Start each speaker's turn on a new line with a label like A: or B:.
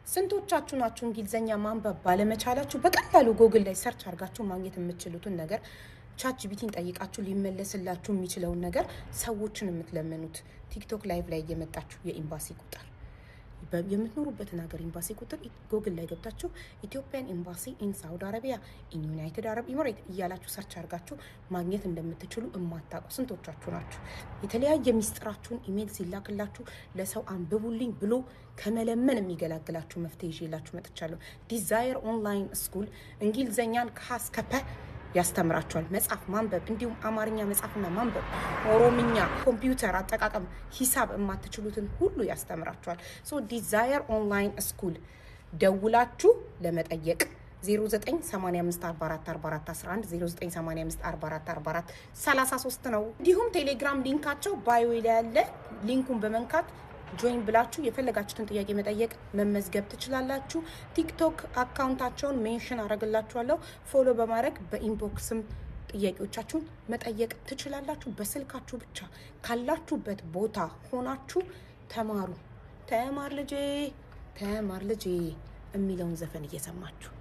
A: ስንቶቻችሁ ናችሁ እንግሊዘኛ ማንበብ ባለመቻላችሁ በቀላሉ ጎግል ላይ ሰርች አድርጋችሁ ማግኘት የምትችሉትን ነገር ቻት ጂፒቲን ጠይቃችሁ ሊመለስላችሁ የሚችለውን ነገር ሰዎችን የምትለምኑት? ቲክቶክ ላይቭ ላይ እየመጣችሁ የኤምባሲ ቁጥር የምትኖሩበትን ሀገር ኤምባሲ ቁጥር ጎግል ላይ ገብታችሁ ኢትዮጵያን ኤምባሲ ኢን ሳውዲ አረቢያ ኢን ዩናይትድ አረብ ኤሚሬት እያላችሁ ሰርች አድርጋችሁ ማግኘት እንደምትችሉ እማታውቁ ስንቶቻችሁ ናችሁ? የተለያየ ሚስጥራችሁን ኢሜል ሲላክላችሁ ለሰው አንብቡልኝ ብሎ ከመለመን የሚገላግላችሁ መፍትሄ ይዤላችሁ መጥቻለሁ። ዲዛየር ኦንላይን ስኩል እንግሊዘኛን ከሀስከፐ ያስተምራችኋል። መጻፍ ማንበብ፣ እንዲሁም አማርኛ መጻፍና ማንበብ፣ ኦሮምኛ፣ ኮምፒውተር አጠቃቀም፣ ሂሳብ የማትችሉትን ሁሉ ያስተምራችኋል። ሶ ዲዛየር ኦንላይን ስኩል ደውላችሁ ለመጠየቅ 0985444411 0985444433 ነው። እንዲሁም ቴሌግራም ሊንካቸው ባዮ ላይ ያለ ሊንኩን በመንካት ጆይን ብላችሁ የፈለጋችሁትን ጥያቄ መጠየቅ መመዝገብ ትችላላችሁ። ቲክቶክ አካውንታቸውን ሜንሽን አረግላችኋለሁ። ፎሎ በማድረግ በኢንቦክስም ጥያቄዎቻችሁን መጠየቅ ትችላላችሁ። በስልካችሁ ብቻ ካላችሁበት ቦታ ሆናችሁ ተማሩ። ተማር ልጄ የሚለውን ዘፈን እየሰማችሁ